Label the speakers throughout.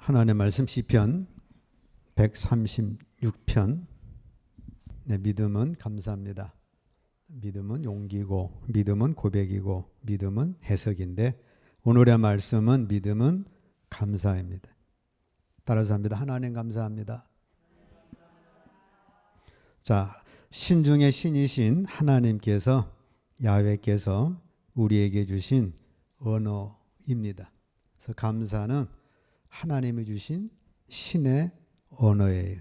Speaker 1: 하나님의 말씀 시편 136편. 믿음은 감사합니다. 믿음은 용기고, 믿음은 고백이고, 믿음은 해석인데, 오늘의 말씀은 믿음은 감사입니다. 따라서 합니다. 하나님 감사합니다. 자, 신중의 신이신 하나님께서, 야훼께서 우리에게 주신 언어입니다. 그래서 감사는 하나님이 주신 신의 언어예요.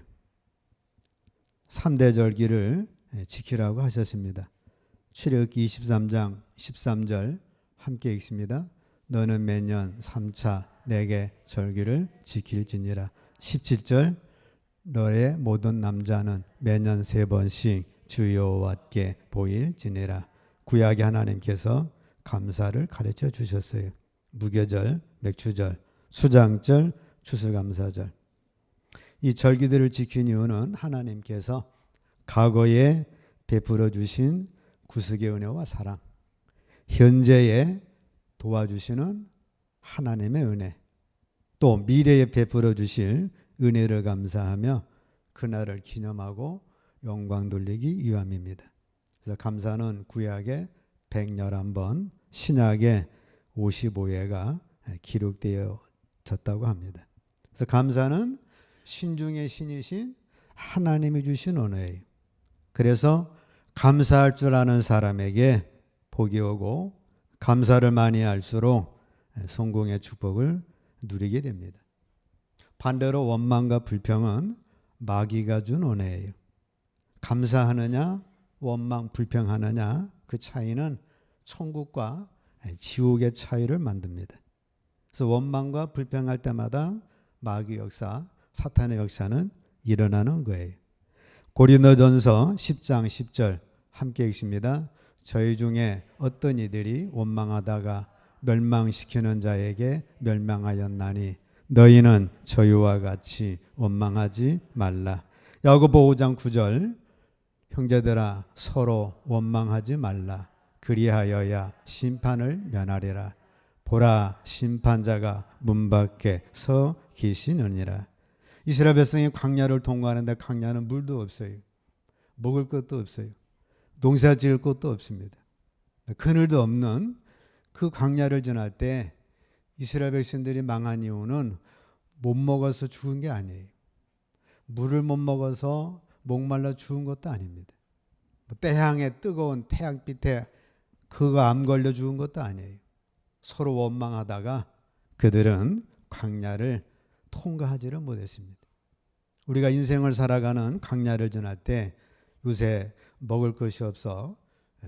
Speaker 1: 3대 절기를 지키라고 하셨습니다. 출애굽기 23장 13절 함께 읽습니다. 너는 매년 3차 내게 절기를 지킬지니라. 17절 너의 모든 남자는 매년 3번씩 주 여호와께 보일지니라. 구약의 하나님께서 감사를 가르쳐 주셨어요. 무교절, 맥추절, 수장절, 추수감사절. 이 절기들을 지킨 이유는 하나님께서 과거에 베풀어 주신 구속의 은혜와 사랑, 현재에 도와주시는 하나님의 은혜, 또 미래에 베풀어 주실 은혜를 감사하며 그날을 기념하고 영광 돌리기 위함입니다. 그래서 감사는 구약에 111번, 신약에 55회가 기록되어졌다고 합니다. 그래서 감사는 신중의 신이신 하나님이 주신 언어예요. 그래서 감사할 줄 아는 사람에게 복이 오고, 감사를 많이 할수록 성공의 축복을 누리게 됩니다. 반대로 원망과 불평은 마귀가 준 언어예요. 감사하느냐, 원망, 불평하느냐, 그 차이는 천국과 지옥의 차이를 만듭니다. 그래서 원망과 불평할 때마다 마귀 역사, 사탄의 역사는 일어나는 거예요. 고린도전서 10장 10절 함께 읽습니다. 저희 중에 어떤 이들이 원망하다가 멸망시키는 자에게 멸망하였나니 너희는 저희와 같이 원망하지 말라. 야고보 5장 9절 형제들아 서로 원망하지 말라. 그리하여야 심판을 면하리라. 보라 심판자가 문 밖에 서 계시느니라. 이스라엘 백성이 광야를 통과하는데 광야는 물도 없어요. 먹을 것도 없어요. 농사 지을 것도 없습니다. 그늘도 없는 그 광야를 지날 때 이스라엘 백성들이 망한 이유는 못 먹어서 죽은 게 아니에요. 물을 못 먹어서 목말라 죽은 것도 아닙니다. 태양의 뜨거운 태양빛에 그거 암 걸려 죽은 것도 아니에요. 서로 원망하다가 그들은 광야를 통과하지를 못했습니다. 우리가 인생을 살아가는 광야를 지날 때 요새 먹을 것이 없어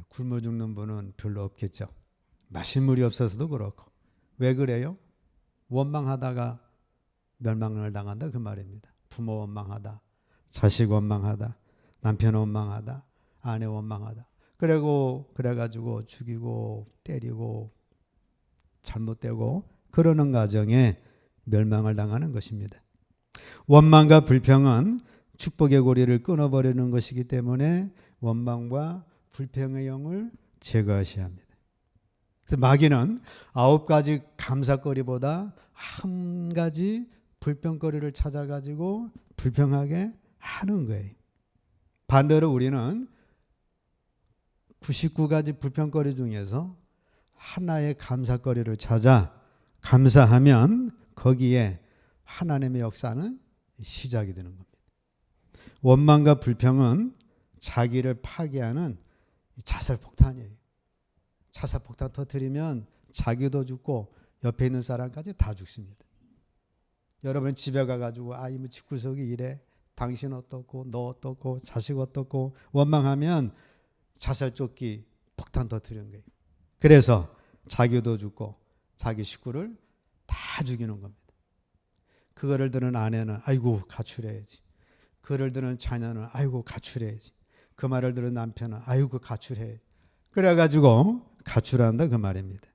Speaker 1: 굶어 죽는 분은 별로 없겠죠. 마실 물이 없어서도 그렇고. 왜 그래요? 원망하다가 멸망을 당한다 그 말입니다. 부모 원망하다, 자식 원망하다, 남편 원망하다, 아내 원망하다. 그래가지고 죽이고 때리고 잘못되고 그러는 과정에 멸망을 당하는 것입니다. 원망과 불평은 축복의 고리를 끊어버리는 것이기 때문에 원망과 불평의 영을 제거하셔야 합니다. 그래서 마귀는 9가지 감사거리보다 한 가지 불평거리를 찾아가지고 불평하게 하는 거예요. 반대로 우리는 99가지 불평거리 중에서 하나의 감사거리를 찾아 감사하면 거기에 하나님의 역사는 시작이 되는 겁니다. 원망과 불평은 자기를 파괴하는 자살폭탄이에요. 자살폭탄 터뜨리면 자기도 죽고 옆에 있는 사람까지 다 죽습니다. 여러분 집에 가가지고 이모 집구석이 이래, 당신 어떻고 너 어떻고 자식 어떻고 원망하면 자살조끼 폭탄 터뜨리는 거예요. 그래서 자기도 죽고 자기 식구를 다 죽이는 겁니다. 그거를 들은 아내는 아이고 가출해야지. 그거를 들은 자녀는 아이고 가출해야지. 그 말을 들은 남편은 아이고 가출해야지. 그래가지고 가출한다 그 말입니다.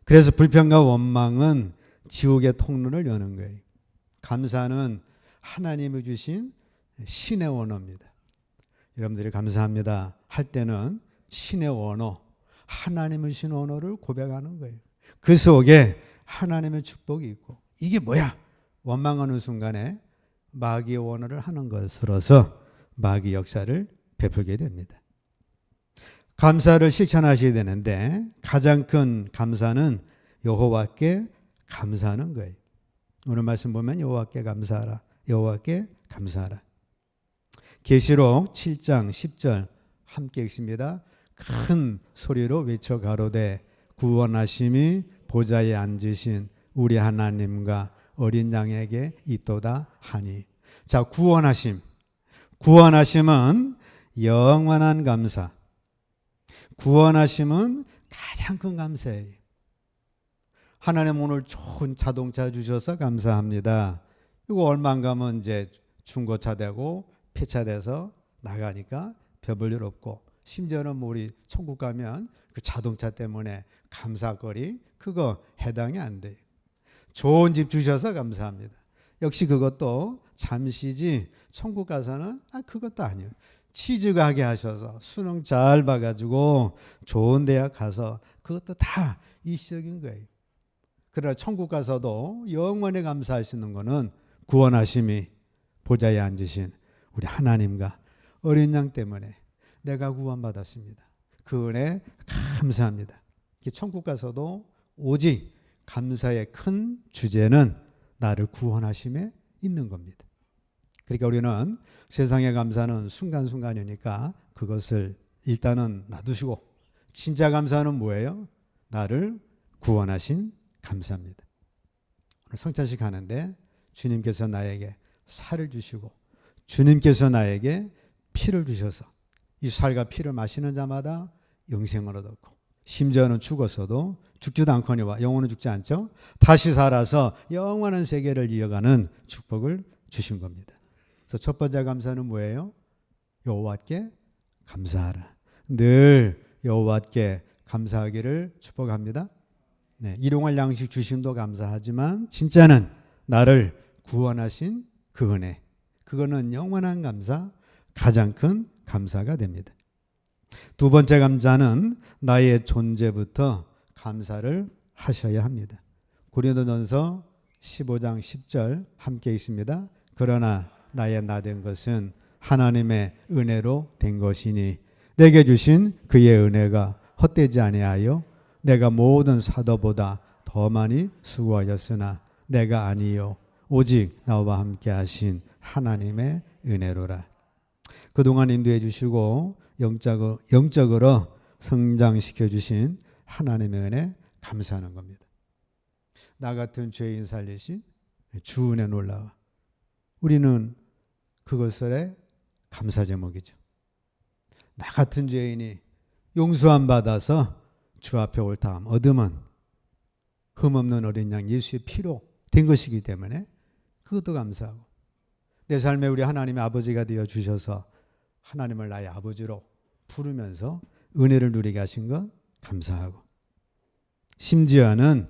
Speaker 1: 그래서 불평과 원망은 지옥의 통로를 여는 거예요. 감사는 하나님이 주신 신의 언어입니다. 여러분들이 감사합니다 할 때는 신의 언어, 하나님의 신 언어를 고백하는 거예요. 그 속에 하나님의 축복이 있고 이게 뭐야? 원망하는 순간에 마귀의 원어를 하는 것으로서 마귀 역사를 베풀게 됩니다. 감사를 실천하셔야 되는데 가장 큰 감사는 여호와께 감사하는 거예요. 오늘 말씀 보면 여호와께 감사하라. 여호와께 감사하라. 계시록 7장 10절 함께 읽습니다. 큰 소리로 외쳐 가로되 구원하심이 보좌에 앉으신 우리 하나님과 어린 양에게 있도다 하니. 자, 구원하심. 구원하심은 영원한 감사. 구원하심은 가장 큰 감사예요. 하나님 오늘 좋은 자동차 주셔서 감사합니다. 이거 얼마 안 가면 이제 중고차 되고 폐차돼서 나가니까 별 볼 일 없고, 심지어는 우리 천국 가면 그 자동차 때문에 감사거리 그거 해당이 안 돼요. 좋은 집 주셔서 감사합니다. 역시 그것도 잠시지 천국 가서는 그것도 아니에요. 치즈 가게 하셔서 수능 잘 봐가지고 좋은 대학 가서 그것도 다 일시적인 거예요. 그러나 천국 가서도 영원히 감사할 수 있는 거는 구원하심이 보좌에 앉으신 우리 하나님과 어린 양 때문에 내가 구원받았습니다. 그 은혜 감사합니다. 천국 가서도 오직 감사의 큰 주제는 나를 구원하심에 있는 겁니다. 그러니까 우리는 세상의 감사는 순간순간이니까 그것을 일단은 놔두시고, 진짜 감사는 뭐예요? 나를 구원하신 감사입니다. 오늘 성찬식 하는데 주님께서 나에게 살을 주시고 주님께서 나에게 피를 주셔서 이 살과 피를 마시는 자마다 영생을 얻었고, 심지어는 죽었어도 죽지도 않거니와 영혼은 죽지 않죠. 다시 살아서 영원한 세계를 이어가는 축복을 주신 겁니다. 그래서 첫 번째 감사는 뭐예요? 여호와께 감사하라. 늘 여호와께 감사하기를 축복합니다. 네, 일용할 양식 주심도 감사하지만 진짜는 나를 구원하신 그 은혜, 그거는 영원한 감사, 가장 큰 감사가 됩니다. 두 번째 감사는 나의 존재부터 감사를 하셔야 합니다. 고린도전서 15장 10절 함께 있습니다. 그러나 나의 나된 것은 하나님의 은혜로 된 것이니 내게 주신 그의 은혜가 헛되지 아니하여 내가 모든 사도보다 더 많이 수고하였으나 내가 아니요 오직 나와 함께 하신 하나님의 은혜로라. 그동안 인도해 주시고 영적으로 성장시켜 주신 하나님의 은혜 감사하는 겁니다. 나 같은 죄인 살리신 주 은혜 놀라워. 우리는 그것의 감사 제목이죠. 나 같은 죄인이 용서함 받아서 주 앞에 옳다함 얻으면 흠없는 어린 양 예수의 피로 된 것이기 때문에 그것도 감사하고, 내 삶에 우리 하나님의 아버지가 되어 주셔서 하나님을 나의 아버지로 부르면서 은혜를 누리게 하신 것 감사하고, 심지어는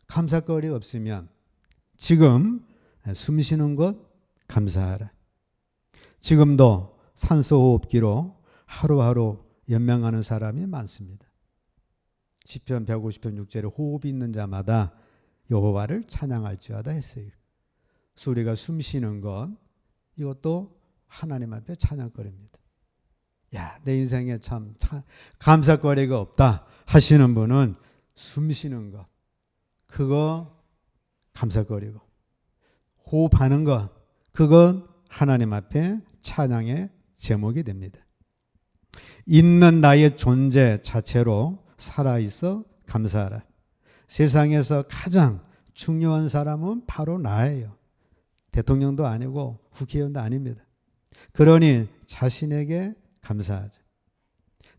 Speaker 1: 감사거리 없으면 지금 숨 쉬는 것 감사하라. 지금도 산소호흡기로 하루하루 연명하는 사람이 많습니다. 시편 150편 6절에 호흡이 있는 자마다 여호와를 찬양할지어다 했어요. 그래서 우리가 숨 쉬는 것, 이것도 하나님 앞에 찬양거리입니다. 야, 내 인생에 참 감사거리가 없다 하시는 분은 숨 쉬는 것, 그거 감사거리고, 호흡하는 것, 그건 하나님 앞에 찬양의 제목이 됩니다. 있는 나의 존재 자체로 살아있어 감사하라. 세상에서 가장 중요한 사람은 바로 나예요. 대통령도 아니고 국회의원도 아닙니다. 그러니 자신에게 감사하죠.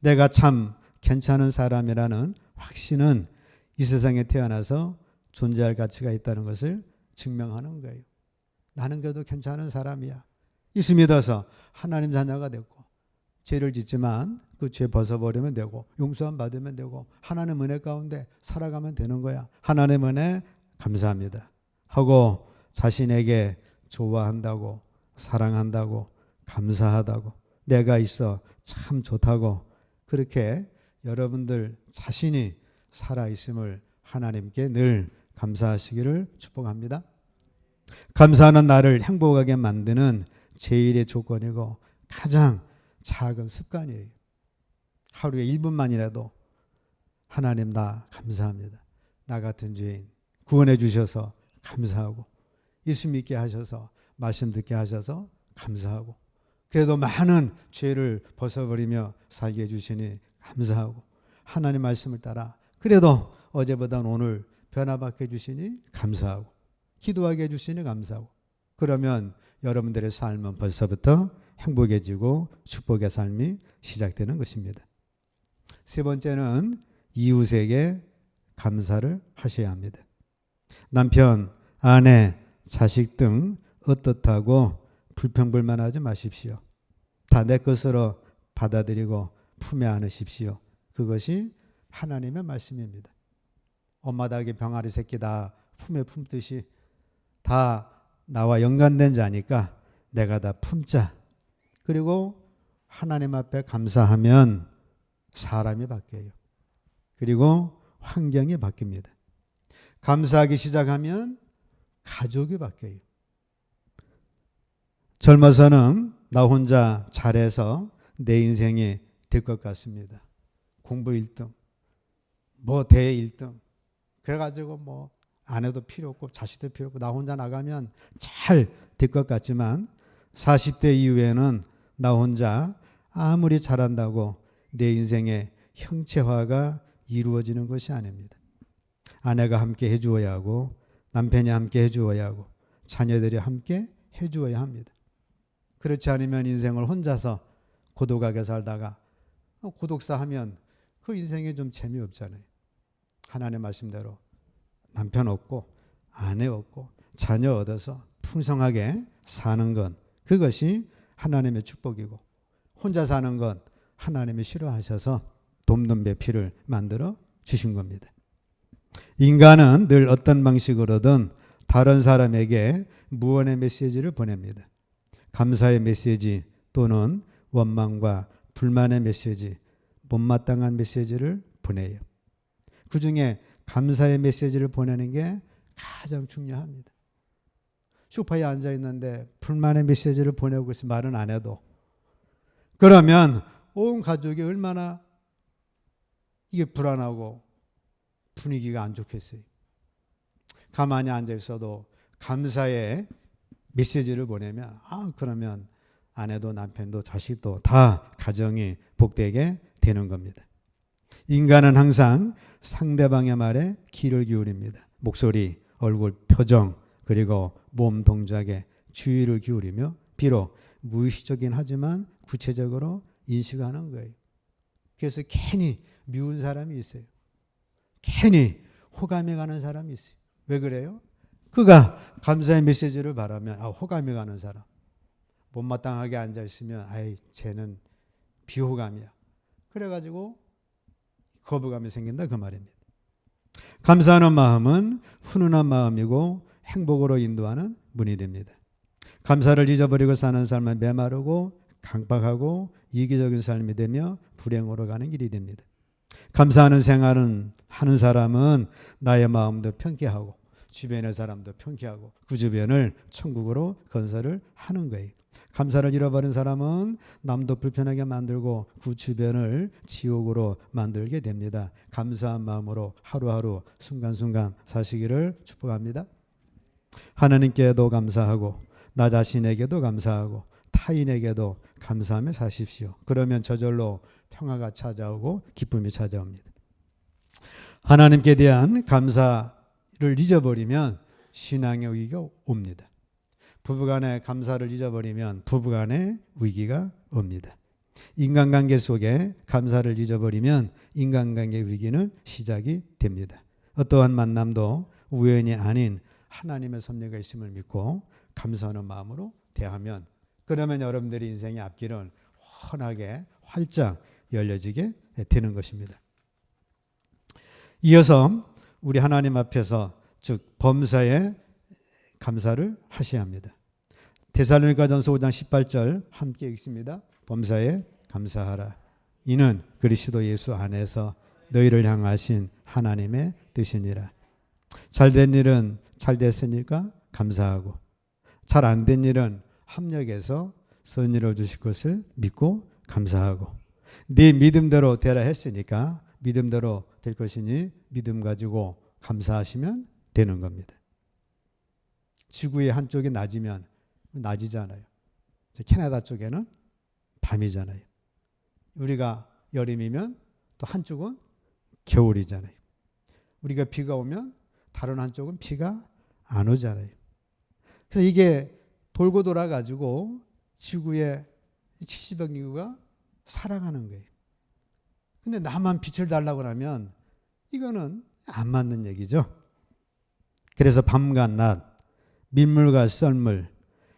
Speaker 1: 내가 참 괜찮은 사람이라는 확신은 이 세상에 태어나서 존재할 가치가 있다는 것을 증명하는 거예요. 나는 그래도 괜찮은 사람이야. 예수 믿어서 하나님 자녀가 됐고, 죄를 짓지만 그 죄 벗어버리면 되고, 용서함 받으면 되고, 하나님 은혜 가운데 살아가면 되는 거야. 하나님 은혜 감사합니다 하고 자신에게 좋아한다고, 사랑한다고, 감사하다고, 내가 있어 참 좋다고, 그렇게 여러분들 자신이 살아있음을 하나님께 늘 감사하시기를 축복합니다. 감사하는 나를 행복하게 만드는 제일의 조건이고 가장 작은 습관이에요. 하루에 1분만이라도 하나님 나 감사합니다. 나 같은 죄인 구원해 주셔서 감사하고 예수 믿게 하셔서 말씀 듣게 하셔서 감사하고 그래도 많은 죄를 벗어버리며 살게 해주시니 감사하고 하나님 말씀을 따라 그래도 어제보다는 오늘 변화받게 해주시니 감사하고 기도하게 해주시니 감사하고 그러면 여러분들의 삶은 벌써부터 행복해지고 축복의 삶이 시작되는 것입니다. 세 번째는 이웃에게 감사를 하셔야 합니다. 남편, 아내, 자식 등 어떻다고 불평불만하지 마십시오. 다 내 것으로 받아들이고 품에 안으십시오. 그것이 하나님의 말씀입니다. 엄마 닭이 병아리 새끼 다 품에 품듯이 다 나와 연관된 자니까 내가 다 품자. 그리고 하나님 앞에 감사하면 사람이 바뀌어요. 그리고 환경이 바뀝니다. 감사하기 시작하면 가족이 바뀌어요. 젊어서는 나 혼자 잘해서 내 인생이 될 것 같습니다. 공부 1등, 뭐 대회 1등. 그래가지고 뭐 아내도 필요 없고 자식도 필요 없고 나 혼자 나가면 잘 될 것 같지만 40대 이후에는 나 혼자 아무리 잘한다고 내 인생의 형체화가 이루어지는 것이 아닙니다. 아내가 함께 해주어야 하고 남편이 함께 해주어야 하고 자녀들이 함께 해주어야 합니다. 그렇지 않으면 인생을 혼자서 고독하게 살다가 고독사 하면 그 인생에 좀 재미없잖아요. 하나님의 말씀대로 남편 얻고 아내 얻고 자녀 얻어서 풍성하게 사는 것 그것이 하나님의 축복이고 혼자 사는 건 하나님이 싫어하셔서 돕는 배필을 만들어 주신 겁니다. 인간은 늘 어떤 방식으로든 다른 사람에게 무언의 메시지를 보냅니다. 감사의 메시지 또는 원망과 불만의 메시지, 못마땅한 메시지를 보내요. 그 중에 감사의 메시지를 보내는 게 가장 중요합니다. 소파에 앉아 있는데 불만의 메시지를 보내고 있으면 말은 안 해도 그러면 온 가족이 얼마나 이게 불안하고 분위기가 안 좋겠어요. 가만히 앉아 있어도 감사의 메시지를 보내면 그러면 아내도 남편도 자식도 다 가정이 복되게 되는 겁니다. 인간은 항상 상대방의 말에 귀를 기울입니다. 목소리, 얼굴, 표정 그리고 몸 동작에 주의를 기울이며 비록 무의식적이긴 하지만 구체적으로 인식하는 거예요. 그래서 괜히 미운 사람이 있어요. 괜히 호감이 가는 사람이 있어요. 왜 그래요? 그가 감사의 메시지를 바라면 호감이 가는 사람. 못마땅하게 앉아있으면 쟤는 비호감이야. 그래가지고 거부감이 생긴다 그 말입니다. 감사하는 마음은 훈훈한 마음이고 행복으로 인도하는 문이 됩니다. 감사를 잊어버리고 사는 삶은 메마르고 강박하고 이기적인 삶이 되며 불행으로 가는 길이 됩니다. 감사하는 생활은 하는 사람은 나의 마음도 편케하고 주변의 사람도 편케하고 그 주변을 천국으로 건설을 하는 거예요. 감사를 잃어버린 사람은 남도 불편하게 만들고 그 주변을 지옥으로 만들게 됩니다. 감사한 마음으로 하루하루 순간순간 사시기를 축복합니다. 하나님께도 감사하고 나 자신에게도 감사하고 타인에게도 감사하며 사십시오. 그러면 저절로 평화가 찾아오고 기쁨이 찾아옵니다. 하나님께 대한 감사를 잊어버리면 신앙의 위기가 옵니다. 부부간의 감사를 잊어버리면 부부간의 위기가 옵니다. 인간관계 속에 감사를 잊어버리면 인간관계 위기는 시작이 됩니다. 어떠한 만남도 우연이 아닌 하나님의 섭리가 있음을 믿고 감사하는 마음으로 대하면 그러면 여러분들의 인생의 앞길은 훤하게 활짝 열려지게 되는 것입니다. 이어서 우리 하나님 앞에서 즉 범사에 감사를 하셔야 합니다. 데살로니가전서 5장 18절 함께 읽습니다. 범사에 감사하라. 이는 그리스도 예수 안에서 너희를 향하신 하나님의 뜻이니라. 잘된 일은 잘 됐으니까 감사하고 잘 안 된 일은 합력해서 선의로 주실 것을 믿고 감사하고, 네 믿음대로 되라 했으니까 믿음대로 될 것이니 믿음 가지고 감사하시면 되는 겁니다. 지구의 한쪽이 낮이면 낮이잖아요. 캐나다 쪽에는 밤이잖아요. 우리가 여름이면 또 한쪽은 겨울이잖아요. 우리가 비가 오면 다른 한쪽은 비가 안 오잖아요. 그래서 이게 돌고 돌아가지고 지구의 70억 인구가 살아가는 거예요. 근데 나만 빛을 달라고 하면 이거는 안 맞는 얘기죠. 그래서 밤과 낮, 민물과 썰물,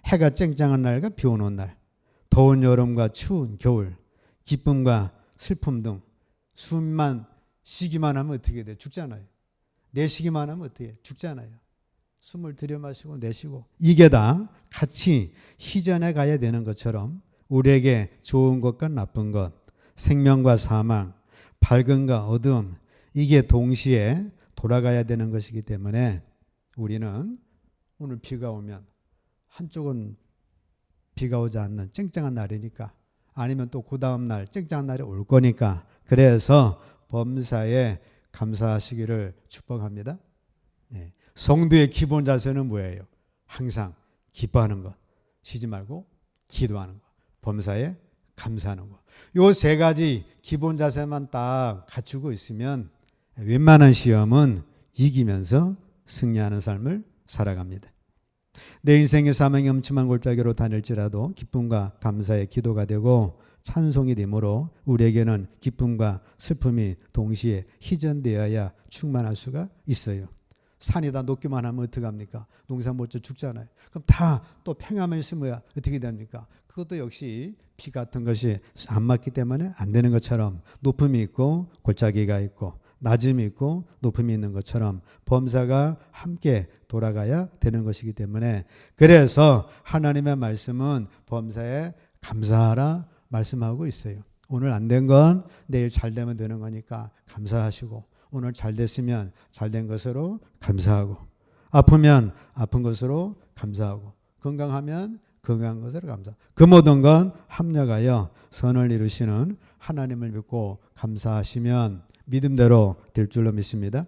Speaker 1: 해가 쨍쨍한 날과 비 오는 날, 더운 여름과 추운 겨울, 기쁨과 슬픔 등 숨만 쉬기만 하면 어떻게 돼요? 죽잖아요. 내쉬기만 하면 어떻게 해요? 죽잖아요. 숨을 들여마시고 내쉬고, 이게 다 같이 희전해 가야 되는 것처럼 우리에게 좋은 것과 나쁜 것, 생명과 사망, 밝음과 어두움, 이게 동시에 돌아가야 되는 것이기 때문에 우리는 오늘 비가 오면 한쪽은 비가 오지 않는 쨍쨍한 날이니까, 아니면 또 그 다음 날 쨍쨍한 날이 올 거니까, 그래서 범사에 감사하시기를 축복합니다. 네. 성도의 기본 자세는 뭐예요? 항상 기뻐하는 것, 쉬지 말고 기도하는 것, 범사에 감사하는 것. 요 세 가지 기본 자세만 딱 갖추고 있으면 웬만한 시험은 이기면서 승리하는 삶을 살아갑니다. 내 인생의 사명이 엄침한 골짜기로 다닐지라도 기쁨과 감사의 기도가 되고 찬송이 되므로 우리에게는 기쁨과 슬픔이 동시에 희전되어야 충만할 수가 있어요. 산이 다 높기만 하면 어떡합니까? 농사 못 져 죽잖아요. 그럼 다 또 평야만 있으면 어떻게 됩니까? 그것도 역시 비 같은 것이 안 맞기 때문에 안 되는 것처럼 높음이 있고 골짜기가 있고 낮음이 있고 높음이 있는 것처럼 범사가 함께 돌아가야 되는 것이기 때문에, 그래서 하나님의 말씀은 범사에 감사하라 말씀하고 있어요. 오늘 안 된 건 내일 잘 되면 되는 거니까 감사하시고, 오늘 잘 됐으면 잘 된 것으로 감사하고, 아프면 아픈 것으로 감사하고, 건강하면 건강한 것으로 감사하고, 그 모든 건 합력하여 선을 이루시는 하나님을 믿고 감사하시면 믿음대로 될 줄로 믿습니다.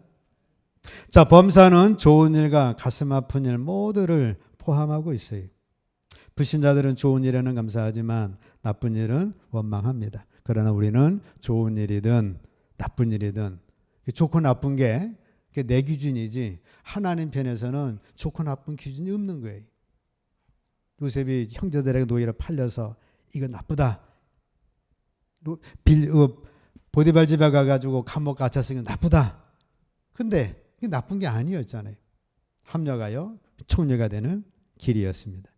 Speaker 1: 자, 범사는 좋은 일과 가슴 아픈 일 모두를 포함하고 있어요. 불신자들은 좋은 일에는 감사하지만 나쁜 일은 원망합니다. 그러나 우리는 좋은 일이든 나쁜 일이든, 좋고 나쁜 게 내 기준이지 하나님 편에서는 좋고 나쁜 기준이 없는 거예요. 요셉이 형제들에게 노예로 팔려서 이거 나쁘다, 보디발 집에 가가지고 감옥 갇혔으니까 나쁘다. 근데 이게 나쁜 게 아니었잖아요. 합력하여 총리가 되는 길이었습니다.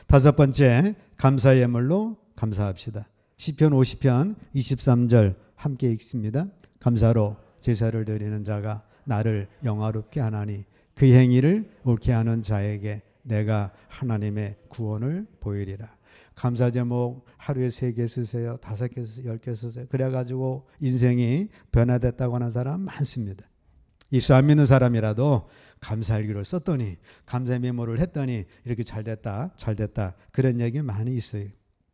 Speaker 1: 다섯 번째, 감사의 예물로 감사합시다. 시편 50편 23절 함께 읽습니다. 감사로 제사를 드리는 자가 나를 영화롭게 하나니 그 행위를 옳게 하는 자에게 내가 하나님의 구원을 보이리라. 감사 제목 하루에 3개 쓰세요. 5개 쓰세요. 10개 쓰세요. 그래가지고 인생이 변화됐다고 하는 사람 많습니다. 예수 안 믿는 사람이라도 감사일기를 썼더니, 감사 메모를 했더니 이렇게 잘 됐다 그런 얘기 많이 있어요.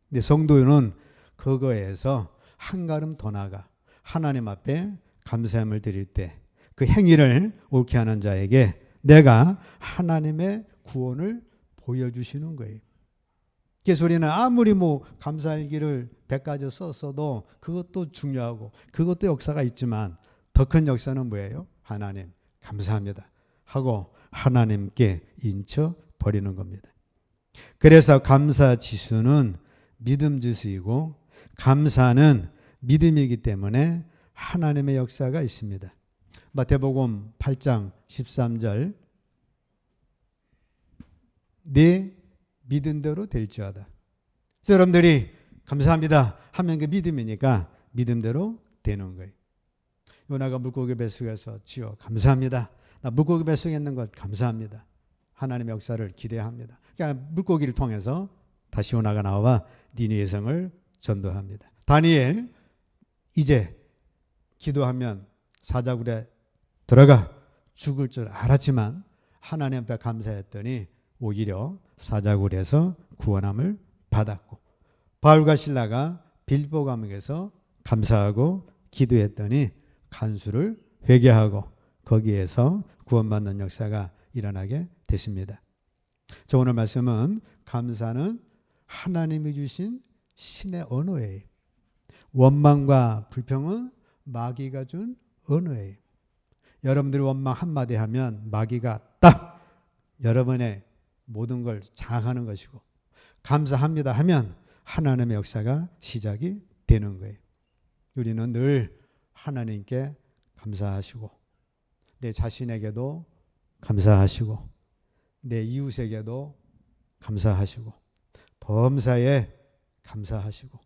Speaker 1: 근데 성도는 그거에서 한 걸음 더 나아가 하나님 앞에 감사함을 드릴 때 그 행위를 옳게 하는 자에게 내가 하나님의 구원을 보여주시는 거예요. 그래서 우리는 아무리 감사일기를 100가지 썼어도 그것도 중요하고 그것도 역사가 있지만 더 큰 역사는 뭐예요? 하나님 감사합니다 하고 하나님께 인쳐 버리는 겁니다. 그래서 감사 지수는 믿음 지수이고 감사는 믿음이기 때문에 하나님의 역사가 있습니다. 마태복음 8장 13절 네 믿은 대로 될지어다. 그래서 여러분들이 감사합니다 하면 그 믿음이니까 믿음대로 되는 거예요. 요나가 물고기 뱃속에서 주여 감사합니다. 나 물고기 뱃속에 있는 것 감사합니다. 하나님의 역사를 기대합니다. 그러니까 물고기를 통해서 다시 요나가 나와 니느웨 성을 전도합니다. 다니엘 이제 기도하면 사자굴에 들어가 죽을 줄 알았지만 하나님 앞에 감사했더니 오히려 사자굴 에서 구원함을 받았고, 바울과 실라가 빌보 감옥에서 감사하고 기도했더니 간수를 회개하고 거기에서 구원받는 역사가 일어나게 되십니다. 저 오늘 말씀은 감사는 하나님이 주신 신의 언어예요. 원망과 불평은 마귀가 준 언어예요. 여러분들이 원망 한마디 하면 마귀가 딱 여러분의 모든 걸 장악하는 것이고, 감사합니다 하면 하나님의 역사가 시작이 되는 거예요. 우리는 늘 하나님께 감사하시고, 내 자신에게도 감사하시고, 내 이웃에게도 감사하시고, 범사에 감사하시고,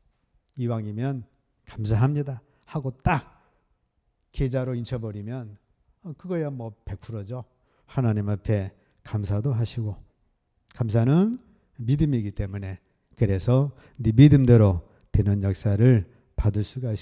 Speaker 1: 이왕이면 감사합니다 하고 딱 계좌로 인쳐버리면 그거야 뭐 100%죠. 하나님 앞에 감사도 하시고, 감사는 믿음이기 때문에, 그래서 네 믿음대로 되는 역사를 받을 수가 있습니다.